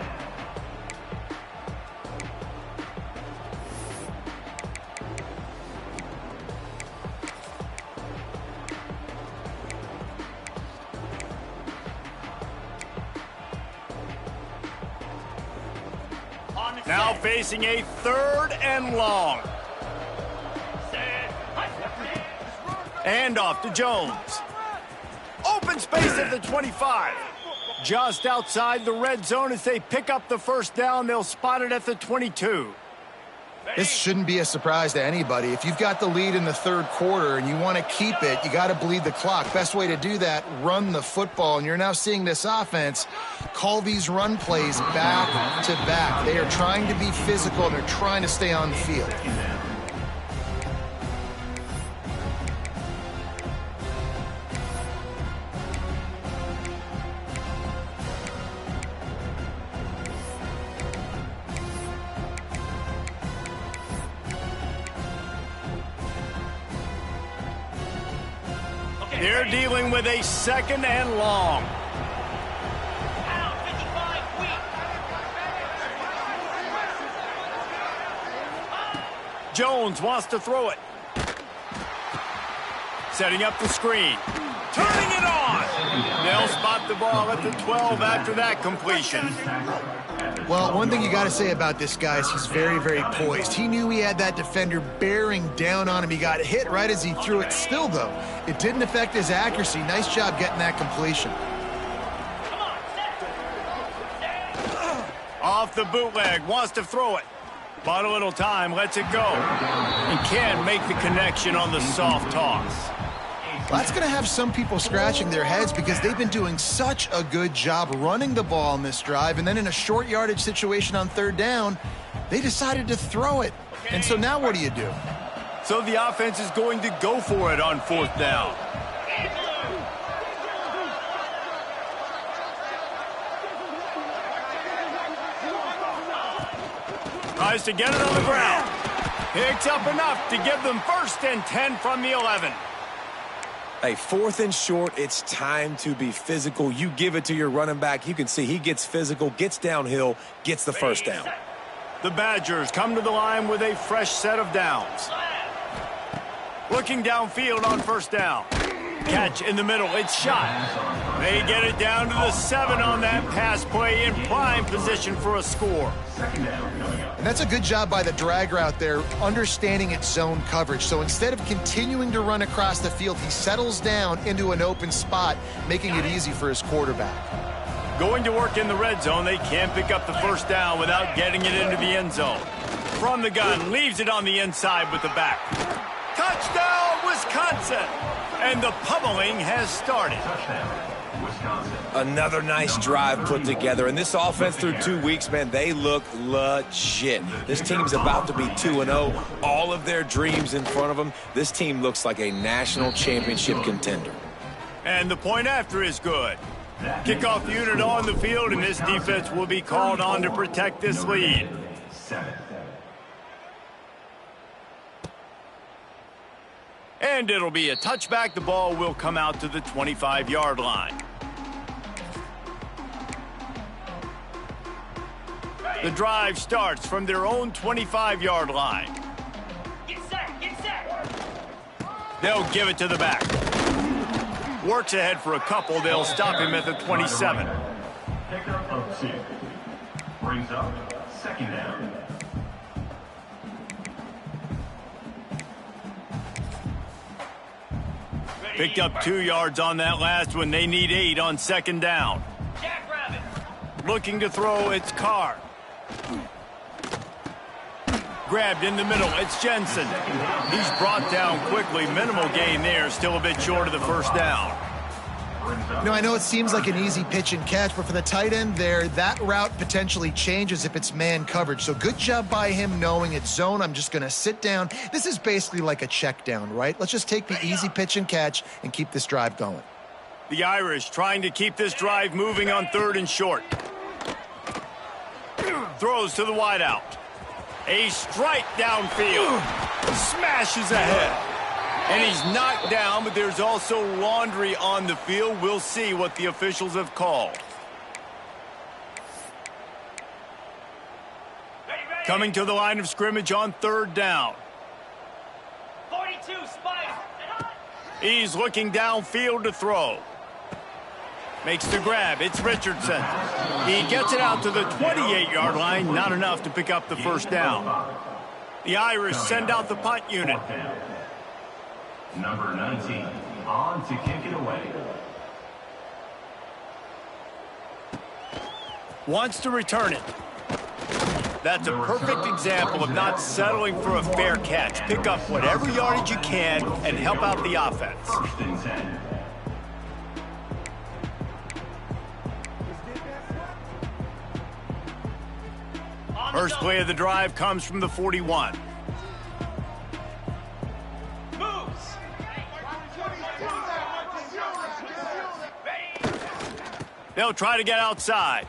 Now facing a 3rd and long. And off to Jones. Open space at the 25. Just outside the red zone as they pick up the 1st down. They'll spot it at the 22. This shouldn't be a surprise to anybody. If you've got the lead in the third quarter and you want to keep it, you got to bleed the clock. Best way to do that, run the football. And you're now seeing this offense call these run plays back to back. They are trying to be physical, and they're trying to stay on the field. They're dealing with a second and long. Out, 55, weak. Jones wants to throw it. Setting up the screen. Turning it on. They'll spot the ball at the 12 after that completion. Well, one thing you got to say about this guy is he's very, very poised. He knew he had that defender bearing down on him. He got hit right as he threw it. Still, though, it didn't affect his accuracy. Nice job getting that completion. Off the bootleg, wants to throw it. Bought a little time, lets it go. And can't make the connection on the soft toss. Well, that's going to have some people scratching their heads because they've been doing such a good job running the ball in this drive, and then in a short yardage situation on third down, they decided to throw it. And so now what do you do? So the offense is going to go for it on fourth down. Tries to get it on the ground. Picks up enough to give them 1st and 10 from the 11. Hey, 4th and short, it's time to be physical. You give it to your running back. You can see he gets physical, gets downhill, gets the first down. The Badgers come to the line with a fresh set of downs. Looking downfield on 1st down. Catch in the middle, it's shot. They get it down to the 7 on that pass play in prime position for a score. And that's a good job by the drag route there, understanding its zone coverage. So instead of continuing to run across the field, he settles down into an open spot, making it easy for his quarterback. Going to work in the red zone, they can't pick up the 1st down without getting it into the end zone. From the gun, leaves it on the inside with the back. Touchdown, Wisconsin! And the pummeling has started. Another nice drive put together. And this offense through 2 weeks, man, they look legit. This team's about to be 2-0. All of their dreams in front of them. This team looks like a national championship contender. And the point after is good. Kickoff unit on the field, and this defense will be called on to protect this lead. And it'll be a touchback. The ball will come out to the 25-yard line. The drive starts from their own 25-yard line. Get set, get set. They'll give it to the back. Works ahead for a couple. They'll stop him at the 27. Pickup of 2. Brings up 2nd down. Picked up 2 yards on that last one. They need 8 on 2nd down. Jackrabbit. Looking to throw, it's Carr. Grabbed in the middle, it's Jensen. He's brought down quickly. Minimal gain there, still a bit short of the 1st down. You know, I know it seems like an easy pitch and catch, but for the tight end there, that route potentially changes if it's man coverage. So good job by him knowing it's zone. I'm just going to sit down. This is basically like a check down, right? Let's just take the easy pitch and catch and keep this drive going. The Irish trying to keep this drive moving on 3rd and short. Throws to the wideout. A strike downfield. Smashes ahead. And he's knocked down, but there's also laundry on the field. We'll see what the officials have called. Coming to the line of scrimmage on 3rd down. 42, Spider. He's looking downfield to throw. Makes the grab. It's Richardson. He gets it out to the 28-yard line. Not enough to pick up the 1st down. The Irish send out the punt unit. Number 19, on to kick it away. Wants to return it. That's a perfect example of not settling for a fair catch. Pick up whatever yardage you can and help out the offense. First and 10. First play of the drive comes from the 41. Moves. They'll try to get outside.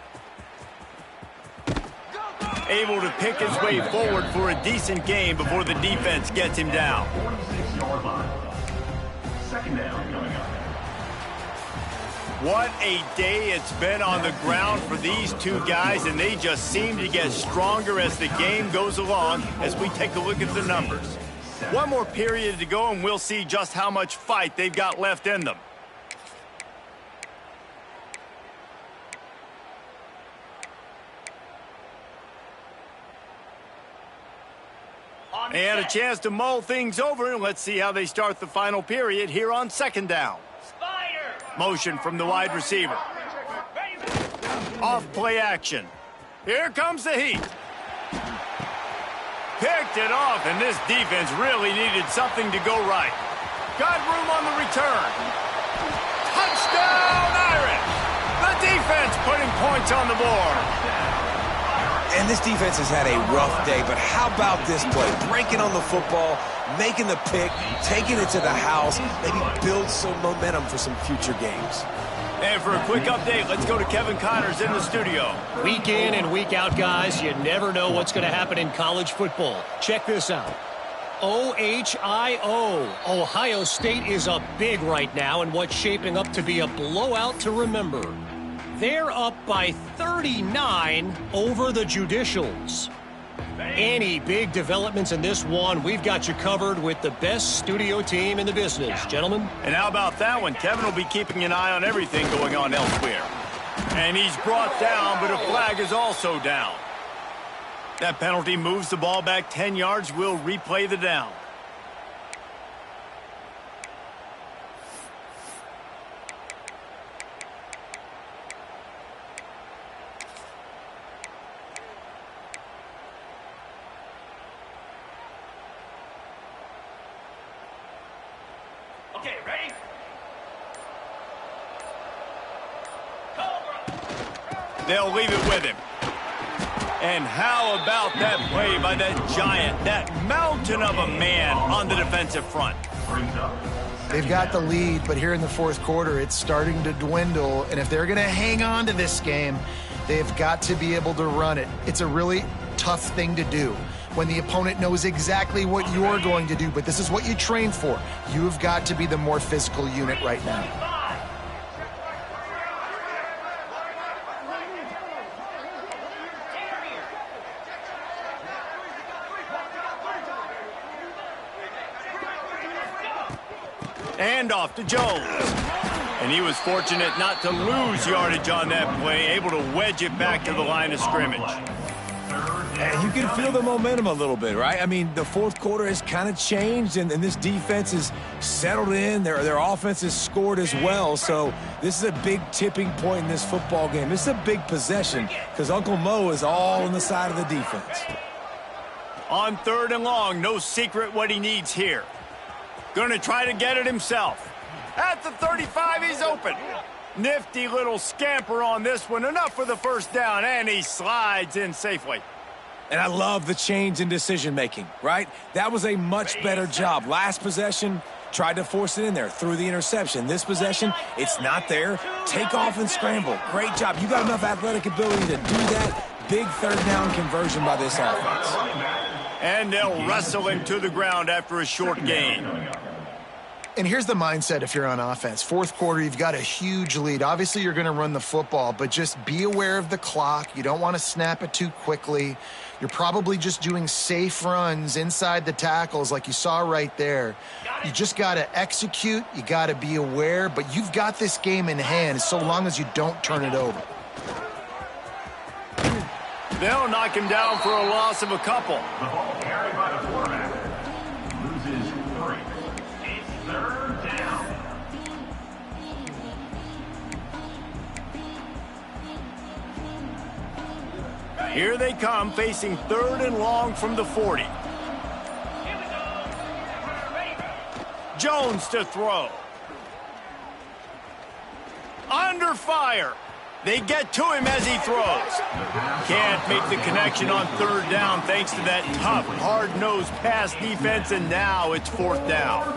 Able to pick his way forward for a decent gain before the defense gets him down. 46-yard line. Second down coming up. What a day it's been on the ground for these two guys, and they just seem to get stronger as the game goes along as we take a look at the numbers. One more period to go, and we'll see just how much fight they've got left in them. And a chance to mull things over, and let's see how they start the final period here on second down. Spider. Motion from the wide receiver. Off play action. Here comes the heat. Picked it off, and this defense really needed something to go right. Got room on the return. Touchdown, Irish! The defense putting points on the board. And this defense has had a rough day, but how about this play? Breaking on the football, making the pick, taking it to the house, maybe build some momentum for some future games. And for a quick update, let's go to Kevin Connors in the studio. Week in and week out, guys, you never know what's going to happen in college football. Check this out. OHIO. Ohio State is up big right now in what's shaping up to be a blowout to remember. They're up by 39 over the Judicials. Any big developments in this one, we've got you covered with the best studio team in the business, gentlemen. And how about that one? Kevin will be keeping an eye on everything going on elsewhere. And he's brought down, but a flag is also down. That penalty moves the ball back 10 yards. We'll replay the down. Okay, ready? Cobra. They'll leave it with him. And how about that play by that giant, that mountain of a man on the defensive front? Brings up. They've got the lead, but here in the fourth quarter, it's starting to dwindle. And if they're going to hang on to this game, they've got to be able to run it. It's a really tough thing to do when the opponent knows exactly what you're going to do, but this is what you train for. You have got to be the more physical unit right now. And off to Jones. And he was fortunate not to lose yardage on that play, able to wedge it back to the line of scrimmage. And you can feel the momentum a little bit, right? I mean, the fourth quarter has kind of changed, and this defense is settled in. Their offense has scored as well. So this is a big tipping point in this football game. This is a big possession because Uncle Mo is all on the side of the defense. On third and long, no secret what he needs here. Going to try to get it himself. At the 35, he's open. Nifty little scamper on this one. Enough for the first down, and he slides in safely. And I love the change in decision-making, right? That was a much better job. Last possession, tried to force it in there, threw the interception. This possession, it's not there. Take off and scramble. Great job. You got enough athletic ability to do that. Big third down conversion by this offense. And they'll wrestle him to the ground after a short gain. And here's the mindset if you're on offense. Fourth quarter, you've got a huge lead. Obviously, you're going to run the football, but just be aware of the clock. You don't want to snap it too quickly. You're probably just doing safe runs inside the tackles like you saw right there. You just got to execute. You got to be aware, but you've got this game in hand so long as you don't turn it over. They'll knock him down for a loss of a couple. The ball carried by the quarterback. Loses 3. It's third down. Here they come, facing 3rd and long from the 40. Jones to throw. Under fire. They get to him as he throws. Can't make the connection on 3rd down thanks to that tough, hard-nosed pass defense, and now it's 4th down.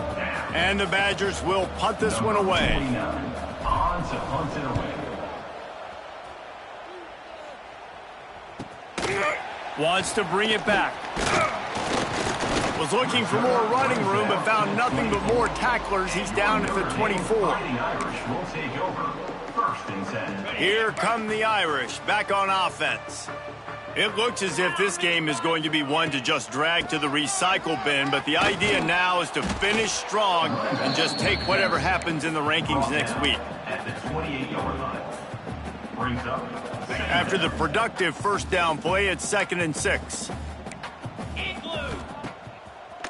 And the Badgers will punt this one away. On to punt it away. Wants to bring it back. Was looking for more running room, but found nothing but more tacklers. He's down at the 24. Fighting Irish will take over. 1st and 10. Here come the Irish, back on offense. It looks as if this game is going to be one to just drag to the recycle bin, but the idea now is to finish strong and just take whatever happens in the rankings next week. At the 28-yard line. Brings up. After the productive 1st down play, it's 2nd and 6.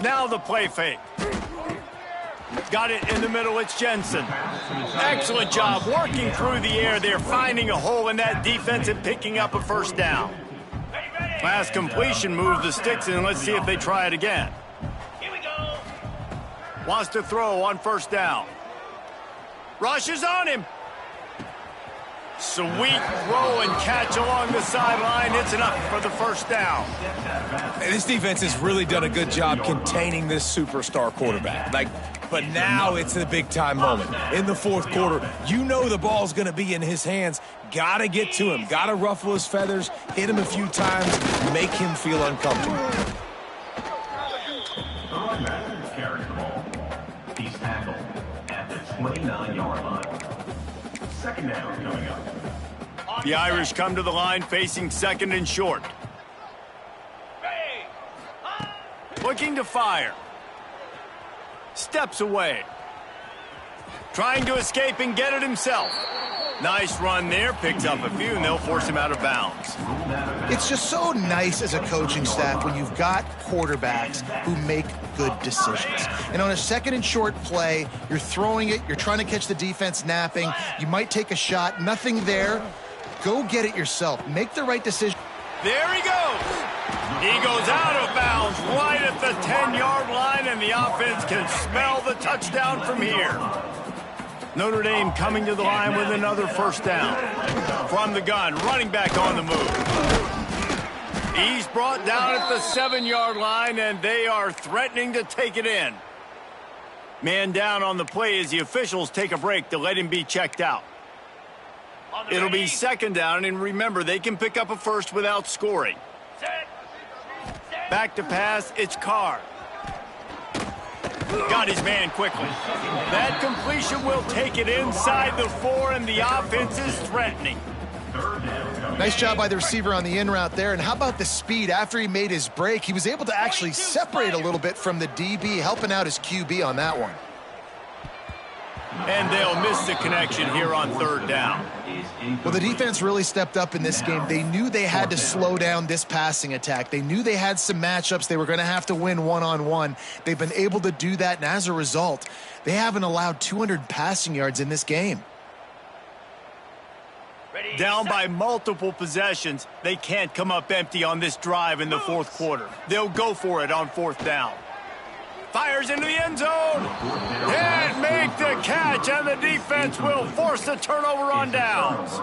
Now the play fake. Got it in the middle, it's Jensen. Excellent job working through the air. They're finding a hole in that defense and picking up a 1st down. Last completion moved the sticks, and let's see if they try it again. Here we go. Wants to throw on 1st down. Rushes on him. Sweet throw and catch along the sideline. It's enough for the 1st down. And this defense has really done a good job containing this superstar quarterback. But now it's a big-time moment. In the 4th quarter, you know the ball's going to be in his hands. Got to get to him. Got to ruffle his feathers, hit him a few times, make him feel uncomfortable. The running back carries the ball. He's tackled at the 29-yard line. 2nd down coming up. The Irish come to the line facing 2nd and short. Looking to fire. Steps away. Trying to escape and get it himself. Nice run there. Picks up a few, and they'll force him out of bounds. It's just so nice as a coaching staff when you've got quarterbacks who make good decisions. And on a 2nd and short play, you're throwing it, you're trying to catch the defense napping, you might take a shot, nothing there. Go get it yourself. Make the right decision. There he goes. He goes out of bounds right at the 10-yard line, and the offense can smell the touchdown from here. Notre Dame coming to the line with another 1st down. From the gun, running back on the move. He's brought down at the 7-yard line, and they are threatening to take it in. Man down on the play as the officials take a break to let him be checked out. It'll be 2nd down, and remember, they can pick up a 1st without scoring. Back to pass, it's Carr. Got his man quickly. That completion will take it inside the 4, and the offense is threatening. Nice job by the receiver on the in route there. And how about the speed? After he made his break, he was able to actually separate a little bit from the DB, helping out his QB on that one. And they'll miss the connection here on 3rd down. Well, the defense really stepped up in this game. They knew they had to slow down this passing attack. They knew they had some matchups they were going to have to win one-on-one. They've been able to do that, and as a result, they haven't allowed 200 passing yards in this game. Down by multiple possessions, they can't come up empty on this drive in the 4th quarter. They'll go for it on 4th down. Fires into the end zone. Can't make the catch, and the defense will force the turnover on downs.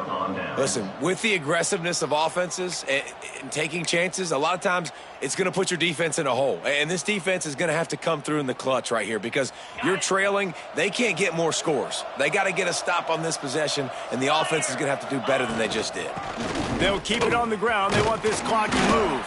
Listen, with the aggressiveness of offenses and taking chances, a lot of times it's going to put your defense in a hole. And this defense is going to have to come through in the clutch right here because you're trailing. They can't get more scores. They got to get a stop on this possession, and the offense is going to have to do better than they just did. They'll keep it on the ground. They want this clock to move.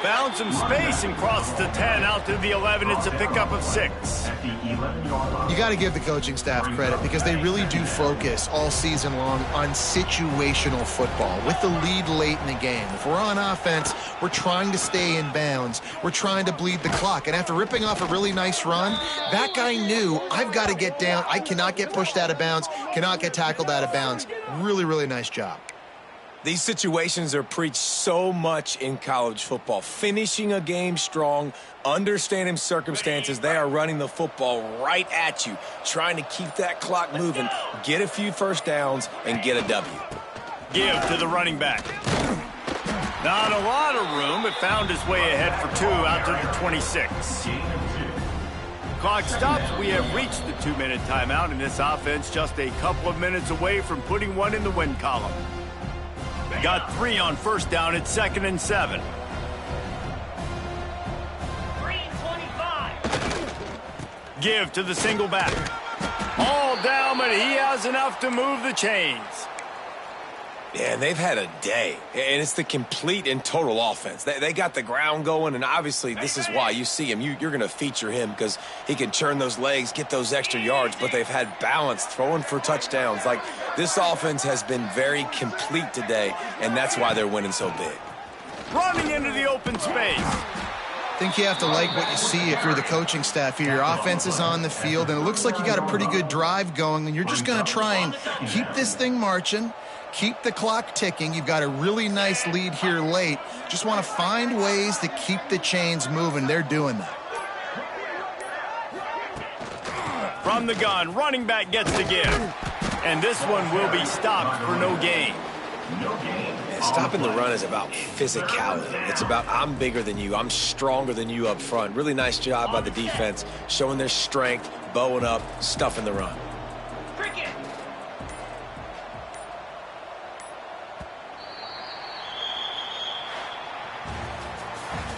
Found some space and crosses the 10 out to the 11. It's a pickup of 6. You got to give the coaching staff credit because they really do focus all season long on situational football with the lead late in the game. If we're on offense, we're trying to stay in bounds. We're trying to bleed the clock. And after ripping off a really nice run, that guy knew, I've got to get down. I cannot get pushed out of bounds, cannot get tackled out of bounds. Really, really nice job. These situations are preached so much in college football. Finishing a game strong, understanding circumstances. They are running the football right at you, trying to keep that clock moving, get a few 1st downs, and get a W. Give to the running back. Not a lot of room, but found his way ahead for 2 out to the 26. Clock stops. We have reached the 2-minute timeout, and this offense just a couple of minutes away from putting one in the win column. Got 3 on first down at 2nd and 7. 3:25. Give to the single back. All down, but he has enough to move the chains. Yeah, and they've had a day, and it's the complete and total offense. They got the ground going, and obviously this is why you see him. You're going to feature him because he can churn those legs, get those extra yards, but they've had balance, throwing for touchdowns. Like, this offense has been very complete today, and that's why they're winning so big. Running into the open space. I think you have to like what you see if you're the coaching staff here. Your offense is on the field, and it looks like you got a pretty good drive going, and you're just going to try and keep this thing marching. Keep the clock ticking. You've got a really nice lead here late. Just want to find ways to keep the chains moving. They're doing that. From the gun, running back gets the give. And this one will be stopped for no gain. And stopping the run is about physicality. It's about I'm bigger than you. I'm stronger than you up front. Really nice job by the defense, showing their strength, bowing up, stuffing the run. Cricket.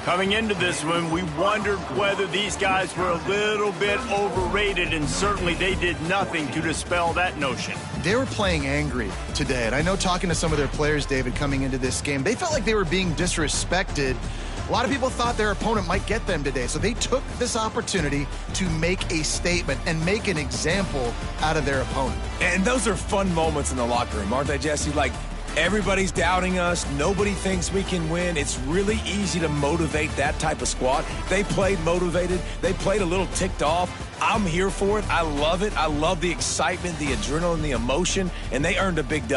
Coming into this one, we wondered whether these guys were a little bit overrated, and certainly they did nothing to dispel that notion. They were playing angry today, and I know talking to some of their players, David, coming into this game, they felt like they were being disrespected. A lot of people thought their opponent might get them today, so they took this opportunity to make a statement and make an example out of their opponent. And those are fun moments in the locker room, aren't they, Jesse? Like, everybody's doubting us. Nobody thinks we can win. It's really easy to motivate that type of squad. They played motivated. They played a little ticked off. I'm here for it. I love it. I love the excitement, the adrenaline, the emotion, and they earned a big W.